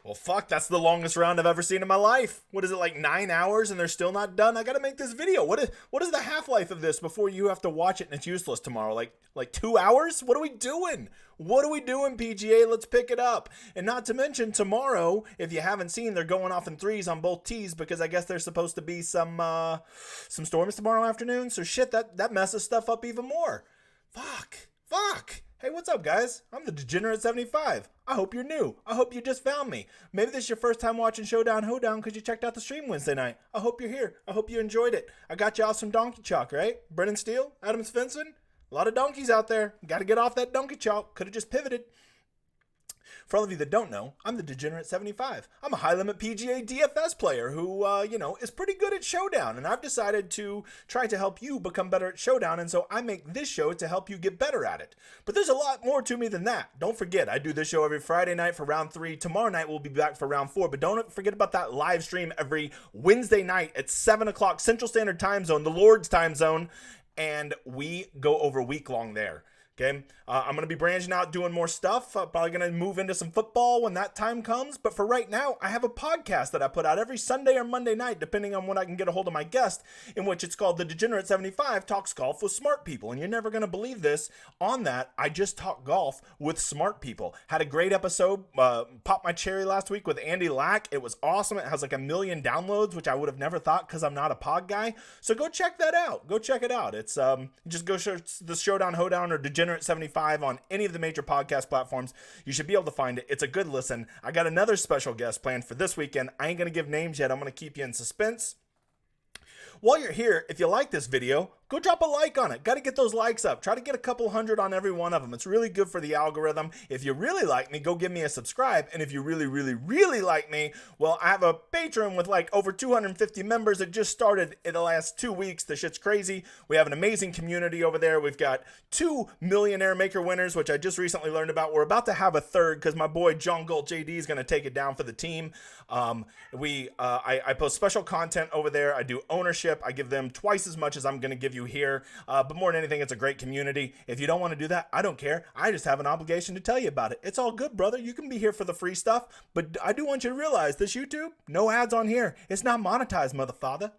Well, fuck, that's the longest round I've ever seen in my life. What is it, like 9 hours and they're still not done? I gotta make this video. What is the half-life of this before you have to watch it and it's useless tomorrow? Like 2 hours? What are we doing? What are we doing, PGA? Let's pick it up. And not to mention, tomorrow, if you haven't seen, they're going off in threes on both tees because I guess there's supposed to be some storms tomorrow afternoon. So shit, that messes stuff up even more. Fuck. Hey, what's up, guys? I'm the Degenerate 75. I hope you're new. I hope you just found me. Maybe this is your first time watching Showdown, Hoedown because you checked out the stream Wednesday night. I hope you're here. I hope you enjoyed it. I got y'all some donkey chalk, right? Brennan Steele, Adam Svensson. A lot of donkeys out there. Got to get off that donkey chalk. Could have just pivoted. For all of you that don't know, I'm the Degenerate 75. I'm a high-limit PGA DFS player who, is pretty good at Showdown, and I've decided to try to help you become better at Showdown, and so I make this show to help you get better at it. But there's a lot more to me than that. Don't forget, I do this show every Friday night for round 3. Tomorrow night we'll be back for round 4, but don't forget about that live stream every Wednesday night at 7 o'clock Central Standard Time Zone, the Lord's Time Zone, and we go over week long there. Okay, I'm going to be branching out, doing more stuff. Probably going to move into some football when that time comes. But for right now, I have a podcast that I put out every Sunday or Monday night, depending on when I can get a hold of my guest, in which it's called The Degenerate 75 Talks Golf with Smart People. And you're never going to believe this. On that, I just talk golf with smart people. Had a great episode. Popped my cherry last week with Andy Lack. It was awesome. It has like 1 million downloads, which I would have never thought because I'm not a pod guy. So go check that out. Go check it out. It's just go search the Showdown, Hoedown, or Degenerate 75 on any of the major podcast platforms. You should be able to find it. It's a good listen. I got another special guest planned for this weekend. I ain't going to give names yet. I'm going to keep you in suspense. While you're here, if you like this video, go drop a like on it. Got to get those likes up. Try to get a couple hundred on every one of them. It's really good for the algorithm. If you really like me, go give me a subscribe. And if you really, really, really like me, well, I have a Patreon with like over 250 members that just started in the last 2 weeks. The shit's crazy. We have an amazing community over there. We've got 2 Millionaire Maker winners, which I just recently learned about. We're about to have a third because my boy John Galt JD is going to take it down for the team. I post special content over there. I do ownership. I give them twice as much as I'm going to give you here. But more than anything, it's a great community. If you don't want to do that, I don't care. I just have an obligation to tell you about it. It's all good, brother. You can be here for the free stuff. But I do want you to realize this YouTube, no ads on here. It's not monetized, motherfather.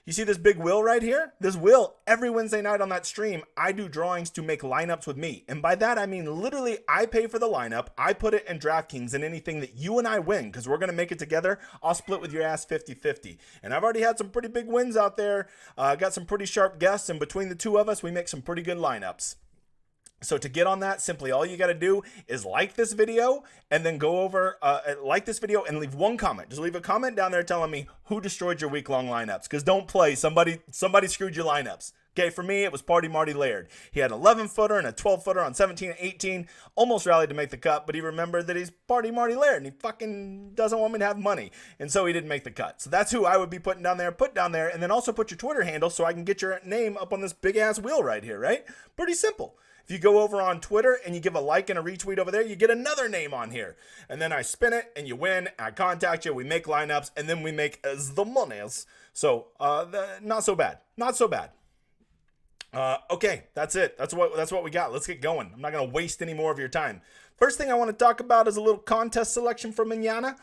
You see this big wheel right here? This wheel, every Wednesday night on that stream, I do drawings to make lineups with me. And by that, I mean literally I pay for the lineup. I put it in DraftKings and anything that you and I win, because we're going to make it together. I'll split with your ass 50-50. And I've already had some pretty big wins out there. Got some pretty sharp guests. And between the two of us, we make some pretty good lineups. So to get on that, simply all you got to do is like this video and then go over, like this video and leave one comment. Just leave a comment down there telling me who destroyed your week-long lineups. Because don't play. Somebody screwed your lineups. Okay, for me, it was Party Marty Laird. He had an 11-footer and a 12-footer on 17 and 18. Almost rallied to make the cut, but he remembered that he's Party Marty Laird, and he fucking doesn't want me to have money. And so he didn't make the cut. So that's who I would be putting down there. Put down there, and then also put your Twitter handle so I can get your name up on this big-ass wheel right here, right? Pretty simple. If you go over on Twitter and you give a like and a retweet over there, you get another name on here. And then I spin it and you win. I contact you. We make lineups and then we make as the monies. So not so bad. Not so bad. Okay, that's it. That's what we got. Let's get going. I'm not going to waste any more of your time. First thing I want to talk about is a little contest selection for Manana.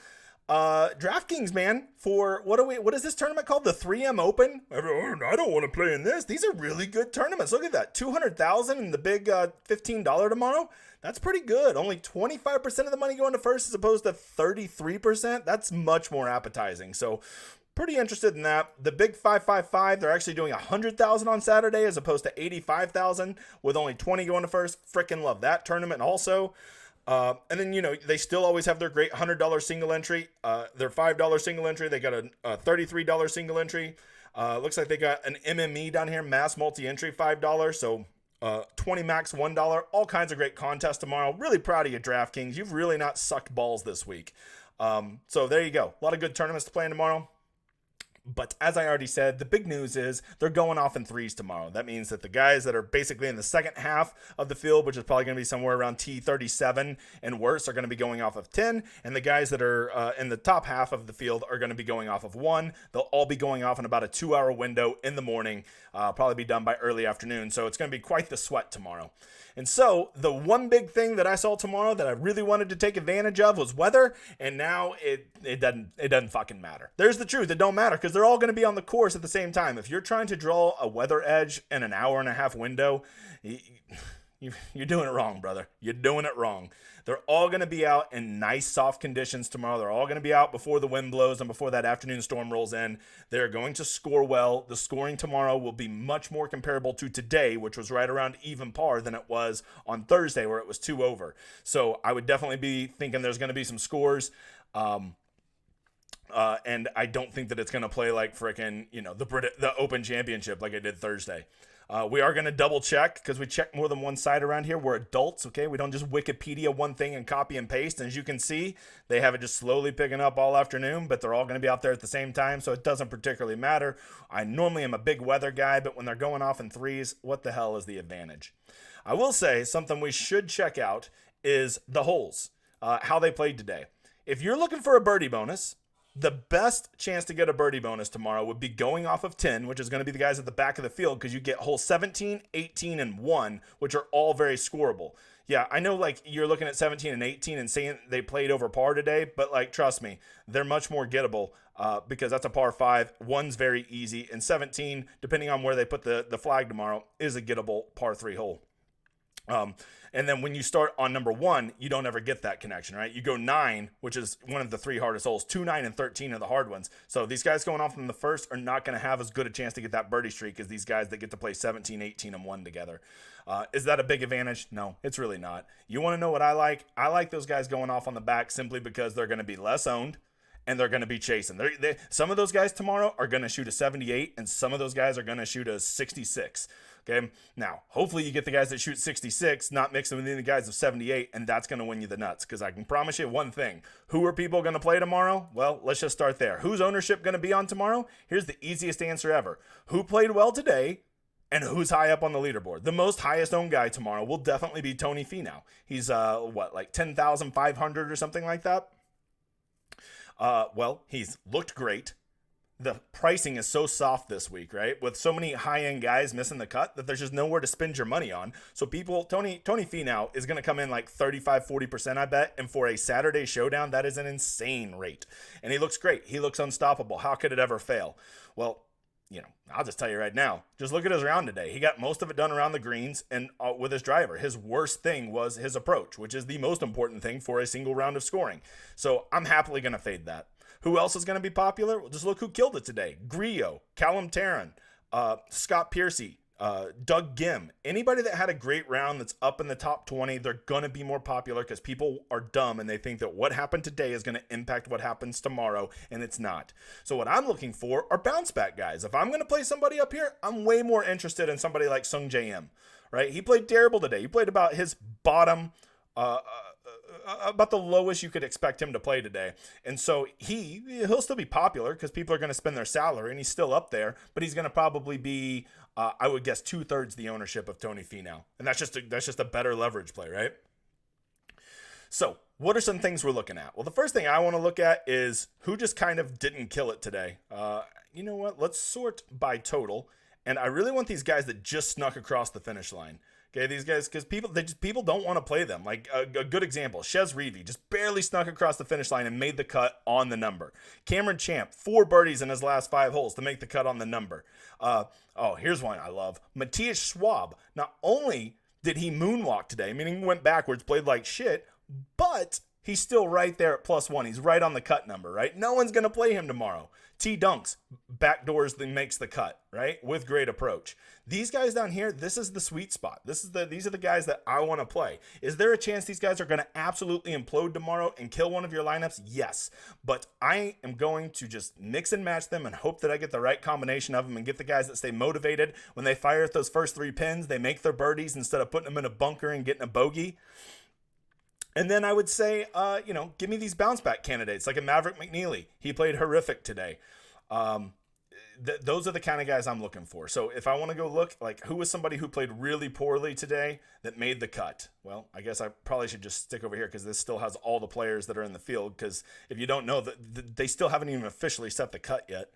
DraftKings, man, for what is this tournament called? The 3M Open? I don't want to play in this. These are really good tournaments. Look at that. 200,000 and the big $15 tomorrow. That's pretty good. Only 25% of the money going to first as opposed to 33%. That's much more appetizing. So pretty interested in that. The big 555, they're actually doing 100,000 on Saturday as opposed to 85,000 with only 20 going to first. Frickin' love that tournament also. And then, they still always have their great $100 single entry, their $5 single entry. They got a $33 single entry. Looks like they got an MME down here, mass multi-entry, $5. So 20 max, $1. All kinds of great contests tomorrow. Really proud of you, DraftKings. You've really not sucked balls this week. So there you go. A lot of good tournaments to play in tomorrow. But as I already said, the big news is they're going off in threes tomorrow. That means that the guys that are basically in the second half of the field, which is probably going to be somewhere around T37 and worse, are going to be going off of 10. And the guys that are in the top half of the field are going to be going off of 1. They'll all be going off in about a 2-hour window in the morning, probably be done by early afternoon. So it's going to be quite the sweat tomorrow. And so the one big thing that I saw tomorrow that I really wanted to take advantage of was weather, and now it doesn't fucking matter. There's the truth. It don't matter because they're all going to be on the course at the same time. If you're trying to draw a weather edge in an hour and a half window, you're doing it wrong, brother. You're doing it wrong. They're all going to be out in nice, soft conditions tomorrow. They're all going to be out before the wind blows and before that afternoon storm rolls in. They're going to score well. The scoring tomorrow will be much more comparable to today, which was right around even par, than it was on Thursday, where it was 2 over. So I would definitely be thinking there's going to be some scores. And I don't think that it's going to play like frickin', the Open Championship like I did Thursday. We are going to double check because we check more than one site around here. We're adults, okay? We don't just Wikipedia one thing and copy and paste. And as you can see, they have it just slowly picking up all afternoon, but they're all going to be out there at the same time, so it doesn't particularly matter. I normally am a big weather guy, but when they're going off in threes, what the hell is the advantage? I will say something we should check out is the holes, how they played today. If you're looking for a birdie bonus, the best chance to get a birdie bonus tomorrow would be going off of 10, which is going to be the guys at the back of the field, because you get holes 17, 18, and 1, which are all very scoreable. Yeah, I know, like, you're looking at 17 and 18 and saying they played over par today, but, like, trust me, they're much more gettable because that's a par 5. 1's very easy, and 17, depending on where they put the flag tomorrow, is a gettable par 3 hole. And then when you start on number 1, you don't ever get that connection, right? You go 9, which is one of the 3 hardest holes. 2, 9, and 13 are the hard ones. So these guys going off in the first are not going to have as good a chance to get that birdie streak as these guys that get to play 17, 18, and 1 together. Is that a big advantage? No, it's really not. You want to know what I like? I like those guys going off on the back simply because they're going to be less owned and they're going to be chasing. Some of those guys tomorrow are going to shoot a 78, and some of those guys are going to shoot a 66. Okay, now hopefully you get the guys that shoot 66, not mixing with the guys of 78, and that's going to win you the nuts. Because I can promise you one thing: who are people going to play tomorrow? Well, let's just start there. Whose ownership going to be on tomorrow? Here's the easiest answer ever: who played well today, and who's high up on the leaderboard. The most highest owned guy tomorrow will definitely be Tony Finau. He's like 10,500 or something like that. Well, he's looked great. The pricing is so soft this week, right? With so many high-end guys missing the cut that there's just nowhere to spend your money on. So Tony Finau is going to come in like 35-40%, I bet. And for a Saturday showdown, that is an insane rate. And he looks great. He looks unstoppable. How could it ever fail? Well, I'll just tell you right now, just look at his round today. He got most of it done around the greens and with his driver. His worst thing was his approach, which is the most important thing for a single round of scoring. So I'm happily going to fade that. Who else is going to be popular? Well, just look who killed it today. Grillo, Callum Tarrant, Scott Piercy, Doug Gim. Anybody that had a great round that's up in the top 20, they're going to be more popular because people are dumb and they think that what happened today is going to impact what happens tomorrow, and it's not. So what I'm looking for are bounce back guys. If I'm going to play somebody up here, I'm way more interested in somebody like Sung J M, right? He played terrible today. He played about his bottom, about the lowest you could expect him to play today. And so he'll still be popular because people are going to spend their salary, and he's still up there, but he's going to probably be, I would guess, 2/3 the ownership of Tony Finau. And that's just a better leverage play, right? So what are some things we're looking at? Well, the first thing I want to look at is who just kind of didn't kill it today. You know what? Let's sort by total. And I really want these guys that just snuck across the finish line. Okay, these guys, because people don't want to play them. Like a good example, Chez Reavie just barely snuck across the finish line and made the cut on the number. Cameron Champ, 4 birdies in his last 5 holes to make the cut on the number. Here's one I love. Matthias Schwab. Not only did he moonwalk today, meaning he went backwards, played like shit, but he's still right there at +1. He's right on the cut number, right? No one's going to play him tomorrow. T Dunks, backdoors then makes the cut, right? With great approach. These guys down here, this is the sweet spot. These are the guys that I want to play. Is there a chance these guys are going to absolutely implode tomorrow and kill one of your lineups? Yes. But I am going to just mix and match them and hope that I get the right combination of them and get the guys that stay motivated. When they fire at those first 3 pins, they make their birdies instead of putting them in a bunker and getting a bogey. And then I would say, give me these bounce back candidates like a Maverick McNeely. He played horrific today. Those are the kind of guys I'm looking for. So if I want to go look, like, who was somebody who played really poorly today that made the cut? Well, I guess I probably should just stick over here because this still has all the players that are in the field. Because if you don't know, they still haven't even officially set the cut yet.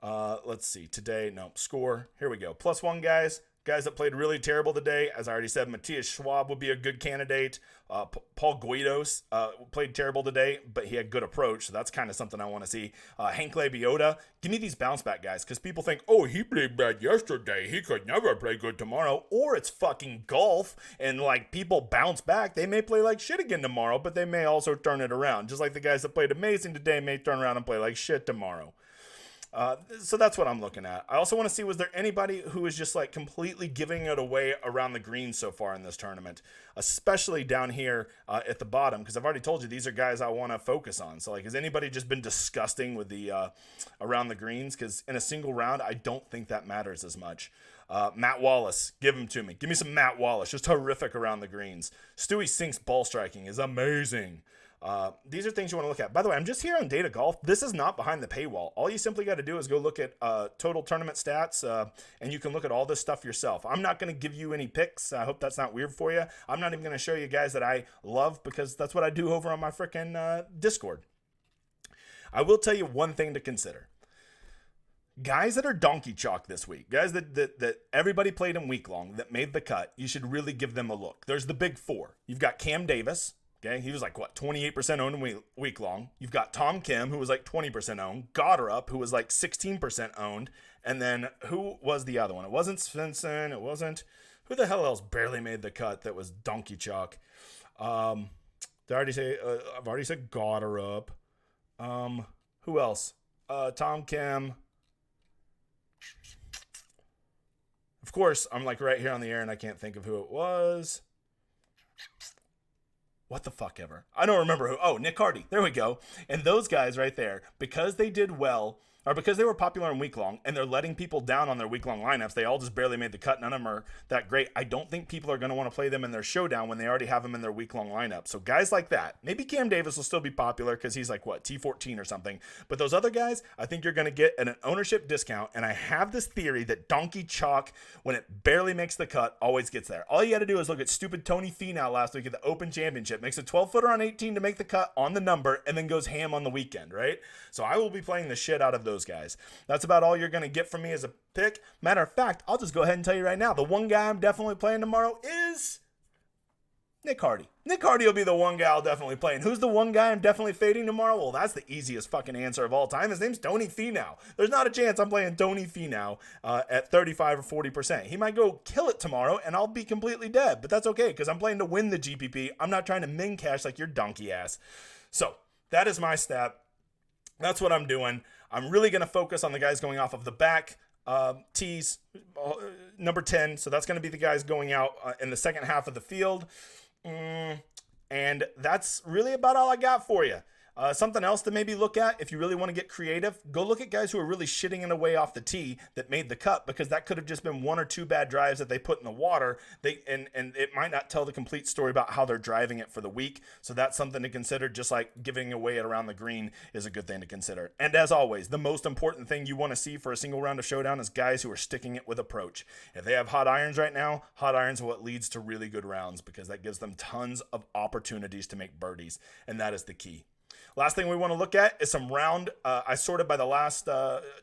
Let's see. Today, no, score. Here we go. +1 guys. Guys that played really terrible today, as I already said, Matthias Schwab would be a good candidate. Paul Guidos played terrible today, but he had good approach, so that's kind of something I want to see. Hank Labiota, give me these bounce back guys, because people think, oh, he played bad yesterday, he could never play good tomorrow, or it's fucking golf, and like people bounce back. They may play like shit again tomorrow, but they may also turn it around, just like the guys that played amazing today may turn around and play like shit tomorrow. So that's what I'm looking at. I also want to see, was there anybody who is just like completely giving it away around the green so far in this tournament, especially down here at the bottom, because I've already told you these are guys I want to focus on. So like, has anybody just been disgusting with the around the greens? Because in a single round, I don't think that matters as much. Matt Wallace, give him to me. Give me some Matt Wallace, just horrific around the greens. Stewie Sink's ball striking is amazing. These are things you want to look at. By the way, I'm just here on Data Golf. This is not behind the paywall. All you simply got to do is go look at total tournament stats, and you can look at all this stuff yourself. I'm not going to give you any picks. I hope that's not weird for you. I'm not even going to show you guys that I love, because that's what I do over on my frickin' Discord. I will tell you one thing to consider. Guys that are donkey chalk this week, guys that everybody played in week long, that made the cut, you should really give them a look. There's the big four. You've got Cam Davis. Okay, he was like, 28% owned in week long. You've got Tom Kim, who was like 20% owned. Goddard, who was like 16% owned. And then who was the other one? It wasn't Svensson. It wasn't... Who the hell else barely made the cut that was donkey chalk? I've already said Goddard. Who else? Tom Kim. Of course, I'm like right here on the air and I can't think of who it was. What the fuck ever. I don't remember who. Oh, Nick Hardy. There we go. And those guys right there, because they did well, or because they were popular in week long, and they're letting people down on their week long lineups, they all just barely made the cut. None of them are that great. I don't think people are going to want to play them in their showdown when they already have them in their week long lineup. So guys like that, maybe Cam Davis will still be popular because he's like, T14 or something. But those other guys, I think you're going to get an ownership discount. And I have this theory that donkey chalk, when it barely makes the cut, always gets there. All you got to do is look at stupid Tony Finau last week at the Open Championship. Makes a 12-footer on 18 to make the cut on the number, and then goes ham on the weekend, right? So I will be playing the shit out of those guys. That's about all you're going to get from me as a pick. Matter of fact, I'll just go ahead and tell you right now, the one guy I'm definitely playing tomorrow is Nick Hardy. Nick Hardy will be the one guy I'll definitely play. And who's the one guy I'm definitely fading tomorrow? Well, that's the easiest fucking answer of all time. His name's Tony Finau. There's not a chance I'm playing Tony Finau at 35 or 40%. He might go kill it tomorrow, and I'll be completely dead. But that's okay, because I'm playing to win the GPP. I'm not trying to min cash like your donkey ass. So that is my stat. That's what I'm doing. I'm really going to focus on the guys going off of the back tees, number 10. So that's going to be the guys going out in the second half of the field. And that's really about all I got for you. Something else to maybe look at if you really want to get creative, go look at guys who are really shitting it away off the tee that made the cut, because that could have just been one or two bad drives that they put in the water. And it might not tell the complete story about how they're driving it for the week. So that's something to consider, just like giving away it around the green is a good thing to consider. And as always, the most important thing you want to see for a single round of Showdown is guys who are sticking it with approach. If they have hot irons right now, hot irons are what leads to really good rounds, because that gives them tons of opportunities to make birdies. And that is the key. Last thing we want to look at is some round, I sorted by the last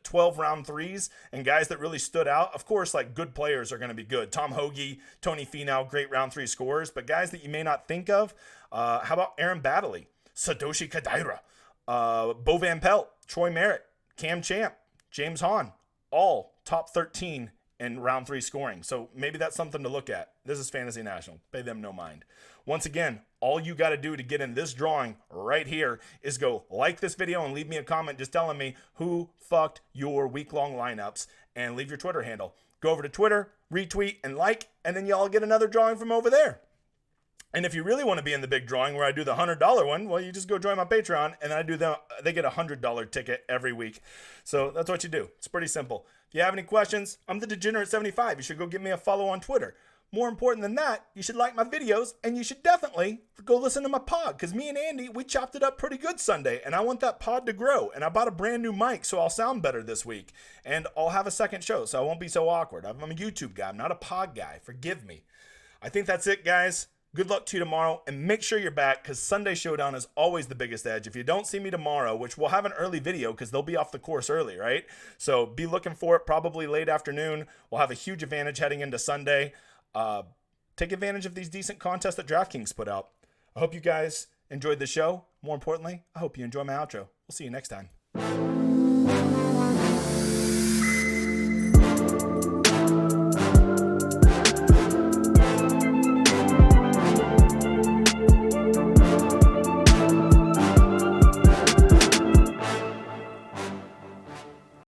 12 round threes, and guys that really stood out. Of course, like good players are going to be good. Tom Hoagie, Tony Finau, great round three scorers. But guys that you may not think of, how about Aaron Baddeley, Satoshi Kodaira, Bo Van Pelt, Troy Merritt, Cam Champ, James Hahn, all top 13 in round three scoring. So maybe that's something to look at. This is Fantasy National. Pay them no mind. Once again, all you got to do to get in this drawing right here is go like this video and leave me a comment just telling me who fucked your week-long lineups, and leave your Twitter handle. Go over to Twitter, retweet, and like, and then y'all get another drawing from over there. And if you really want to be in the big drawing where I do the $100 one, well, you just go join my Patreon, and then they get a $100 ticket every week. So that's what you do. It's pretty simple. If you have any questions, I'm the Degenerate75. You should go give me a follow on Twitter. More important than that, you should like my videos, and you should definitely go listen to my pod, because me and Andy, we chopped it up pretty good Sunday, and I want that pod to grow. And I bought a brand new mic, so I'll sound better this week. And I'll have a second show, so I won't be so awkward. I'm a YouTube guy. I'm not a pod guy. Forgive me. I think that's it, guys. Good luck to you tomorrow, and make sure you're back because Sunday Showdown is always the biggest edge. If you don't see me tomorrow, which we'll have an early video because they'll be off the course early, right? So be looking for it probably late afternoon. We'll have a huge advantage heading into Sunday. Take advantage of these decent contests that DraftKings put out. I hope you guys enjoyed the show. More importantly, I hope you enjoy my outro. We'll see you next time.